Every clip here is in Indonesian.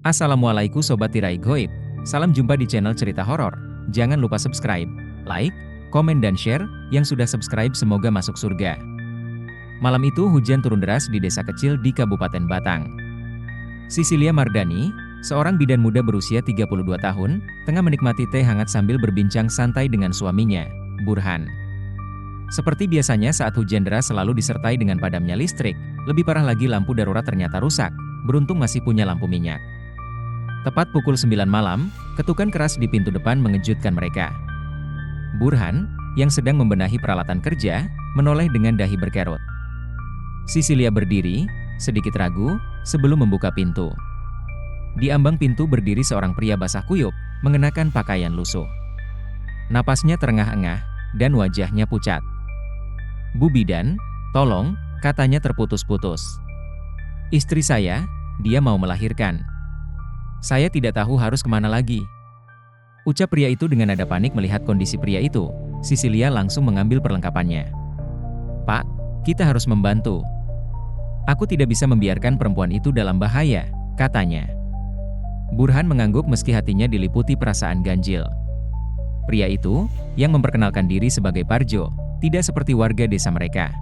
Assalamualaikum Sobat Tirai Goib, salam jumpa di channel cerita horor. Jangan lupa subscribe, like, komen dan share. Yang sudah subscribe semoga masuk surga. Malam itu hujan turun deras di desa kecil di Kabupaten Batang. Sisilia Mardani, seorang bidan muda berusia 32 tahun, tengah menikmati teh hangat sambil berbincang santai dengan suaminya, Burhan. Seperti biasanya saat hujan deras selalu disertai dengan padamnya listrik, lebih parah lagi lampu darurat ternyata rusak, beruntung masih punya lampu minyak. Tepat pukul 9 malam, ketukan keras di pintu depan mengejutkan mereka. Burhan, yang sedang membenahi peralatan kerja, menoleh dengan dahi berkerut. Sisilia berdiri, sedikit ragu, sebelum membuka pintu. Di ambang pintu berdiri seorang pria basah kuyup, mengenakan pakaian lusuh. Napasnya terengah-engah, dan wajahnya pucat. "Bu Bidan, tolong," katanya terputus-putus. "Istri saya, dia mau melahirkan. Saya tidak tahu harus kemana lagi," ucap pria itu dengan nada panik. Melihat kondisi pria itu, Sisilia langsung mengambil perlengkapannya. "Pak, kita harus membantu. Aku tidak bisa membiarkan perempuan itu dalam bahaya," katanya. Burhan mengangguk meski hatinya diliputi perasaan ganjil. Pria itu, yang memperkenalkan diri sebagai Parjo, tidak seperti warga desa mereka.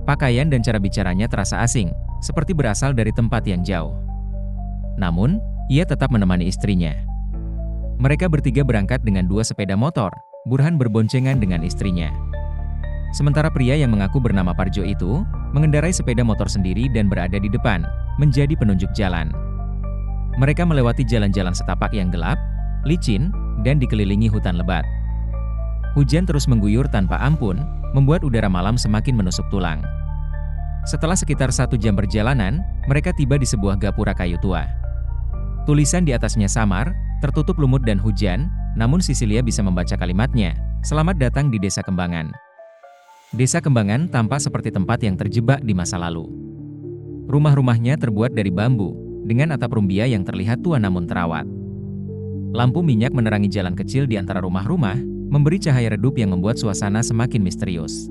Pakaian dan cara bicaranya terasa asing, seperti berasal dari tempat yang jauh. Namun, ia tetap menemani istrinya. Mereka bertiga berangkat dengan 2 sepeda motor, Burhan berboncengan dengan istrinya. Sementara pria yang mengaku bernama Parjo itu, mengendarai sepeda motor sendiri dan berada di depan, menjadi penunjuk jalan. Mereka melewati jalan-jalan setapak yang gelap, licin, dan dikelilingi hutan lebat. Hujan terus mengguyur tanpa ampun, membuat udara malam semakin menusuk tulang. Setelah sekitar 1 jam perjalanan, mereka tiba di sebuah gapura kayu tua. Tulisan di atasnya samar, tertutup lumut dan hujan, namun Sisilia bisa membaca kalimatnya, "Selamat datang di Desa Kembangan." Desa Kembangan tampak seperti tempat yang terjebak di masa lalu. Rumah-rumahnya terbuat dari bambu, dengan atap rumbia yang terlihat tua namun terawat. Lampu minyak menerangi jalan kecil di antara rumah-rumah, memberi cahaya redup yang membuat suasana semakin misterius.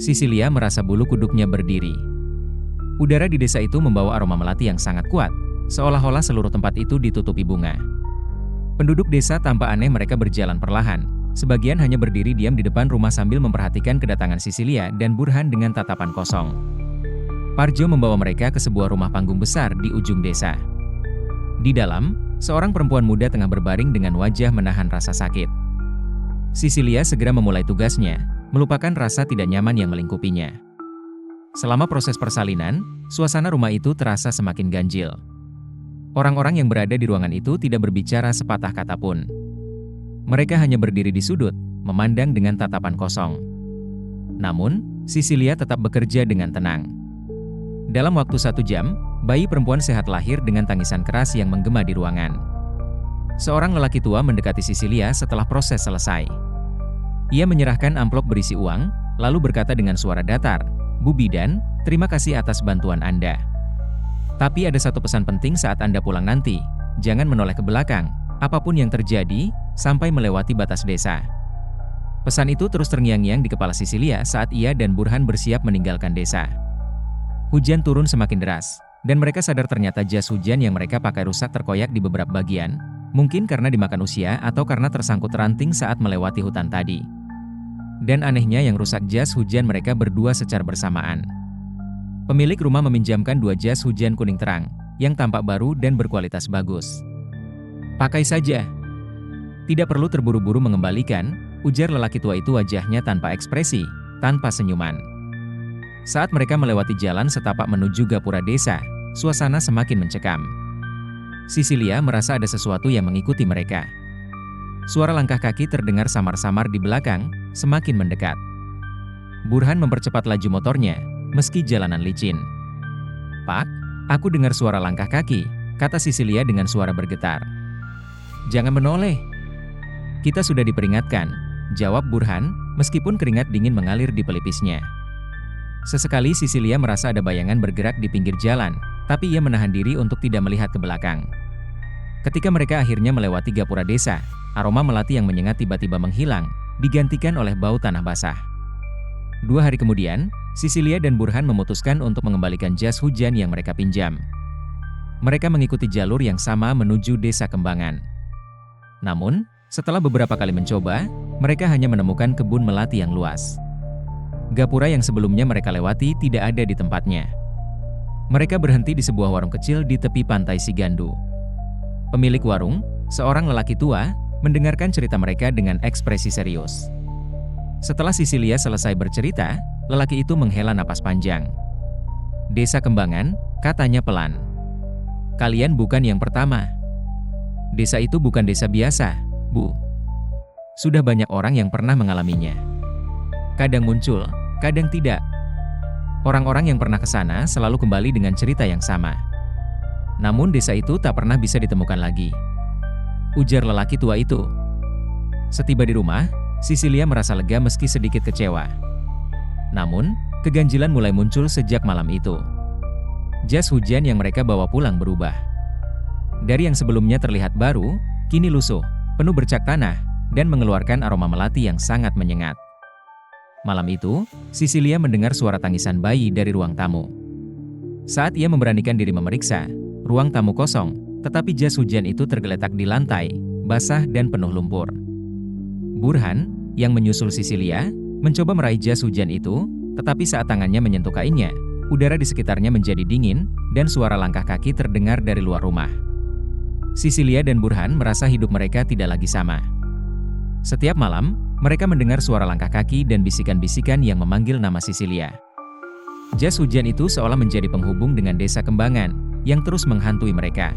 Sisilia merasa bulu kuduknya berdiri. Udara di desa itu membawa aroma melati yang sangat kuat, seolah-olah seluruh tempat itu ditutupi bunga. Penduduk desa tampak aneh, mereka berjalan perlahan. Sebagian hanya berdiri diam di depan rumah sambil memperhatikan kedatangan Sisilia dan Burhan dengan tatapan kosong. Parjo membawa mereka ke sebuah rumah panggung besar di ujung desa. Di dalam, seorang perempuan muda tengah berbaring dengan wajah menahan rasa sakit. Sisilia segera memulai tugasnya, melupakan rasa tidak nyaman yang melingkupinya. Selama proses persalinan, suasana rumah itu terasa semakin ganjil. Orang-orang yang berada di ruangan itu tidak berbicara sepatah kata pun. Mereka hanya berdiri di sudut, memandang dengan tatapan kosong. Namun, Sisilia tetap bekerja dengan tenang. Dalam waktu 1 jam, bayi perempuan sehat lahir dengan tangisan keras yang menggema di ruangan. Seorang lelaki tua mendekati Sisilia setelah proses selesai. Ia menyerahkan amplop berisi uang, lalu berkata dengan suara datar, "Bu Bidan, terima kasih atas bantuan Anda. Tapi ada satu pesan penting saat Anda pulang nanti, jangan menoleh ke belakang, apapun yang terjadi, sampai melewati batas desa." Pesan itu terus terngiang-ngiang di kepala Sisilia saat ia dan Burhan bersiap meninggalkan desa. Hujan turun semakin deras, dan mereka sadar ternyata jas hujan yang mereka pakai rusak terkoyak di beberapa bagian, mungkin karena dimakan usia atau karena tersangkut ranting saat melewati hutan tadi. Dan anehnya yang rusak jas hujan mereka berdua secara bersamaan. Pemilik rumah meminjamkan 2 jas hujan kuning terang, yang tampak baru dan berkualitas bagus. "Pakai saja. Tidak perlu terburu-buru mengembalikan," ujar lelaki tua itu, wajahnya tanpa ekspresi, tanpa senyuman. Saat mereka melewati jalan setapak menuju gapura desa, suasana semakin mencekam. Sisilia merasa ada sesuatu yang mengikuti mereka. Suara langkah kaki terdengar samar-samar di belakang, semakin mendekat. Burhan mempercepat laju motornya, meski jalanan licin. "Pak, aku dengar suara langkah kaki," kata Sisilia dengan suara bergetar. "Jangan menoleh. Kita sudah diperingatkan," jawab Burhan, meskipun keringat dingin mengalir di pelipisnya. Sesekali Sisilia merasa ada bayangan bergerak di pinggir jalan, tapi ia menahan diri untuk tidak melihat ke belakang. Ketika mereka akhirnya melewati gapura desa, aroma melati yang menyengat tiba-tiba menghilang, digantikan oleh bau tanah basah. 2 hari kemudian, Sisilia dan Burhan memutuskan untuk mengembalikan jas hujan yang mereka pinjam. Mereka mengikuti jalur yang sama menuju Desa Kembangan. Namun, setelah beberapa kali mencoba, mereka hanya menemukan kebun melati yang luas. Gapura yang sebelumnya mereka lewati tidak ada di tempatnya. Mereka berhenti di sebuah warung kecil di tepi pantai Sigandu. Pemilik warung, seorang lelaki tua, mendengarkan cerita mereka dengan ekspresi serius. Setelah Sisilia selesai bercerita, lelaki itu menghela napas panjang. "Desa Kembangan," katanya pelan. "Kalian bukan yang pertama. Desa itu bukan desa biasa, Bu. Sudah banyak orang yang pernah mengalaminya. Kadang muncul, kadang tidak. Orang-orang yang pernah ke sana selalu kembali dengan cerita yang sama. Namun desa itu tak pernah bisa ditemukan lagi," ujar lelaki tua itu. Setiba di rumah, Sisilia merasa lega meski sedikit kecewa. Namun, keganjilan mulai muncul sejak malam itu. Jas hujan yang mereka bawa pulang berubah. Dari yang sebelumnya terlihat baru, kini lusuh, penuh bercak tanah, dan mengeluarkan aroma melati yang sangat menyengat. Malam itu, Sisilia mendengar suara tangisan bayi dari ruang tamu. Saat ia memberanikan diri memeriksa, ruang tamu kosong, tetapi jas hujan itu tergeletak di lantai, basah dan penuh lumpur. Burhan, yang menyusul Sisilia, mencoba meraih jas hujan itu, tetapi saat tangannya menyentuh kainnya, udara di sekitarnya menjadi dingin, dan suara langkah kaki terdengar dari luar rumah. Sisilia dan Burhan merasa hidup mereka tidak lagi sama. Setiap malam, mereka mendengar suara langkah kaki dan bisikan-bisikan yang memanggil nama Sisilia. Jas hujan itu seolah menjadi penghubung dengan Desa Kembangan, yang terus menghantui mereka.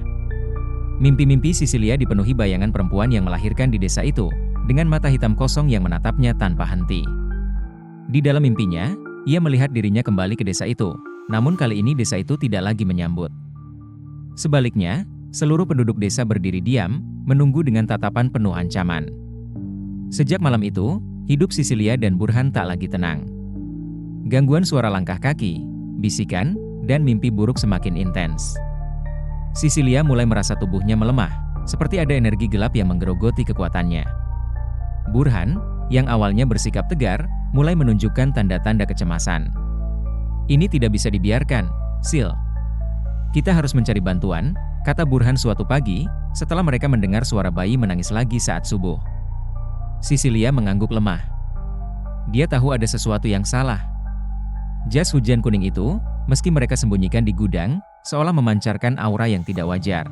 Mimpi-mimpi Sisilia dipenuhi bayangan perempuan yang melahirkan di desa itu, dengan mata hitam kosong yang menatapnya tanpa henti. Di dalam mimpinya, ia melihat dirinya kembali ke desa itu, namun kali ini desa itu tidak lagi menyambut. Sebaliknya, seluruh penduduk desa berdiri diam, menunggu dengan tatapan penuh ancaman. Sejak malam itu, hidup Sisilia dan Burhan tak lagi tenang. Gangguan suara langkah kaki, bisikan, dan mimpi buruk semakin intens. Sisilia mulai merasa tubuhnya melemah, seperti ada energi gelap yang menggerogoti kekuatannya. Burhan, yang awalnya bersikap tegar, mulai menunjukkan tanda-tanda kecemasan. "Ini tidak bisa dibiarkan, Sil. Kita harus mencari bantuan," kata Burhan suatu pagi, setelah mereka mendengar suara bayi menangis lagi saat subuh. Sisilia mengangguk lemah. Dia tahu ada sesuatu yang salah. Jas hujan kuning itu, meski mereka sembunyikan di gudang, seolah memancarkan aura yang tidak wajar.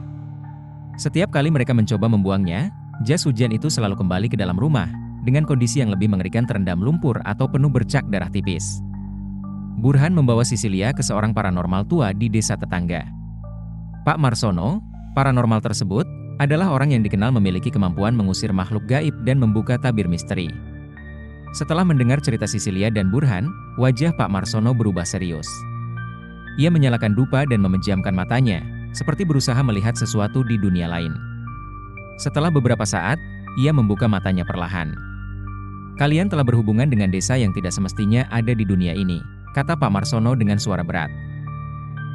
Setiap kali mereka mencoba membuangnya, jas hujan itu selalu kembali ke dalam rumah, dengan kondisi yang lebih mengerikan terendam lumpur atau penuh bercak darah tipis. Burhan membawa Sisilia ke seorang paranormal tua di desa tetangga. Pak Marsono, paranormal tersebut, adalah orang yang dikenal memiliki kemampuan mengusir makhluk gaib dan membuka tabir misteri. Setelah mendengar cerita Sisilia dan Burhan, wajah Pak Marsono berubah serius. Ia menyalakan dupa dan memejamkan matanya, seperti berusaha melihat sesuatu di dunia lain. Setelah beberapa saat, ia membuka matanya perlahan. "Kalian telah berhubungan dengan desa yang tidak semestinya ada di dunia ini," kata Pak Marsono dengan suara berat.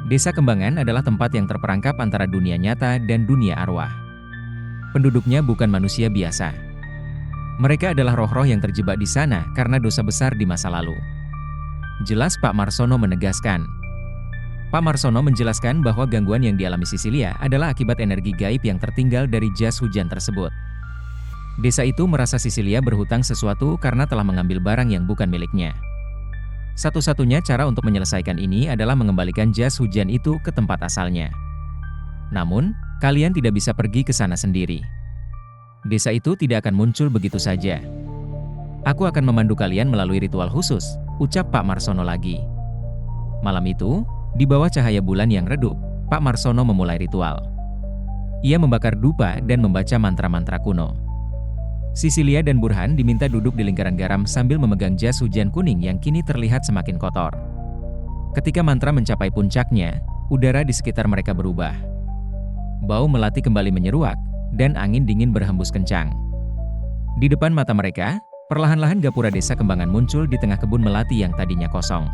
Desa Kembangan adalah tempat yang terperangkap antara dunia nyata dan dunia arwah. Penduduknya bukan manusia biasa. Mereka adalah roh-roh yang terjebak di sana karena dosa besar di masa lalu. Jelas Pak Marsono menegaskan. Pak Marsono menjelaskan bahwa gangguan yang dialami Sisilia adalah akibat energi gaib yang tertinggal dari jas hujan tersebut. Desa itu merasa Sisilia berhutang sesuatu karena telah mengambil barang yang bukan miliknya. Satu-satunya cara untuk menyelesaikan ini adalah mengembalikan jas hujan itu ke tempat asalnya. Namun, kalian tidak bisa pergi ke sana sendiri. Desa itu tidak akan muncul begitu saja. Aku akan memandu kalian melalui ritual khusus, ucap Pak Marsono lagi. Malam itu, di bawah cahaya bulan yang redup, Pak Marsono memulai ritual. Ia membakar dupa dan membaca mantra-mantra kuno. Sisilia dan Burhan diminta duduk di lingkaran garam sambil memegang jas hujan kuning yang kini terlihat semakin kotor. Ketika mantra mencapai puncaknya, udara di sekitar mereka berubah. Bau melati kembali menyeruak, dan angin dingin berhembus kencang. Di depan mata mereka, perlahan-lahan gapura Desa Kembangan muncul di tengah kebun melati yang tadinya kosong.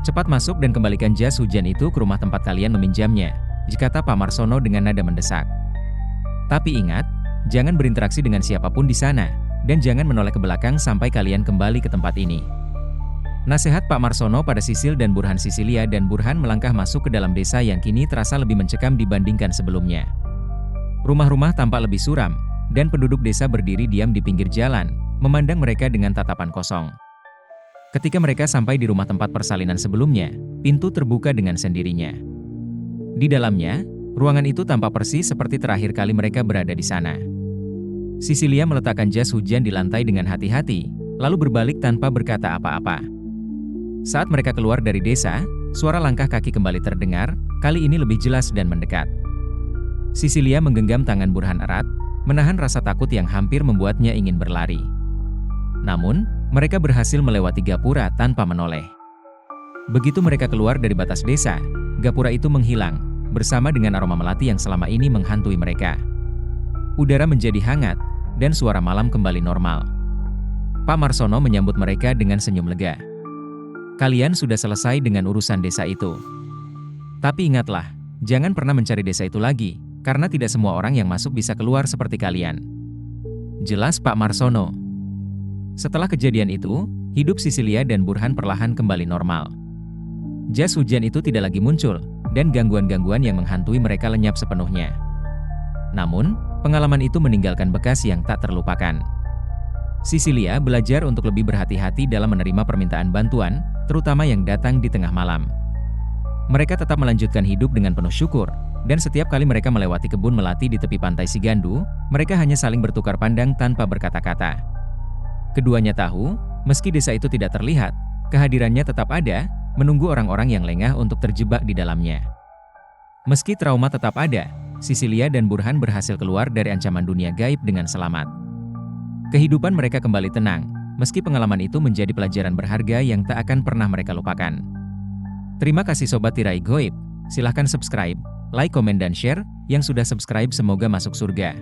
"Cepat masuk dan kembalikan jas hujan itu ke rumah tempat kalian meminjamnya," kata Pak Marsono dengan nada mendesak. "Tapi ingat, jangan berinteraksi dengan siapapun di sana, dan jangan menoleh ke belakang sampai kalian kembali ke tempat ini." Nasihat Pak Marsono pada Sisil dan Burhan. Sisilia dan Burhan melangkah masuk ke dalam desa yang kini terasa lebih mencekam dibandingkan sebelumnya. Rumah-rumah tampak lebih suram, dan penduduk desa berdiri diam di pinggir jalan, memandang mereka dengan tatapan kosong. Ketika mereka sampai di rumah tempat persalinan sebelumnya, pintu terbuka dengan sendirinya. Di dalamnya, ruangan itu tampak persis seperti terakhir kali mereka berada di sana. Sisilia meletakkan jas hujan di lantai dengan hati-hati, lalu berbalik tanpa berkata apa-apa. Saat mereka keluar dari desa, suara langkah kaki kembali terdengar, kali ini lebih jelas dan mendekat. Sisilia menggenggam tangan Burhan erat, menahan rasa takut yang hampir membuatnya ingin berlari. Namun, mereka berhasil melewati gapura tanpa menoleh. Begitu mereka keluar dari batas desa, gapura itu menghilang, bersama dengan aroma melati yang selama ini menghantui mereka. Udara menjadi hangat, dan suara malam kembali normal. Pak Marsono menyambut mereka dengan senyum lega. Kalian sudah selesai dengan urusan desa itu. Tapi ingatlah, jangan pernah mencari desa itu lagi, karena tidak semua orang yang masuk bisa keluar seperti kalian. Jelas Pak Marsono. Setelah kejadian itu, hidup Sisilia dan Burhan perlahan kembali normal. Jas hujan itu tidak lagi muncul, dan gangguan-gangguan yang menghantui mereka lenyap sepenuhnya. Namun, pengalaman itu meninggalkan bekas yang tak terlupakan. Sisilia belajar untuk lebih berhati-hati dalam menerima permintaan bantuan, terutama yang datang di tengah malam. Mereka tetap melanjutkan hidup dengan penuh syukur, dan setiap kali mereka melewati kebun melati di tepi pantai Sigandu, mereka hanya saling bertukar pandang tanpa berkata-kata. Keduanya tahu, meski desa itu tidak terlihat, kehadirannya tetap ada, menunggu orang-orang yang lengah untuk terjebak di dalamnya. Meski trauma tetap ada, Sisilia dan Burhan berhasil keluar dari ancaman dunia gaib dengan selamat. Kehidupan mereka kembali tenang, meski pengalaman itu menjadi pelajaran berharga yang tak akan pernah mereka lupakan. Terima kasih Sobat Tirai Goib, silahkan subscribe, like, komen dan share, yang sudah subscribe semoga masuk surga.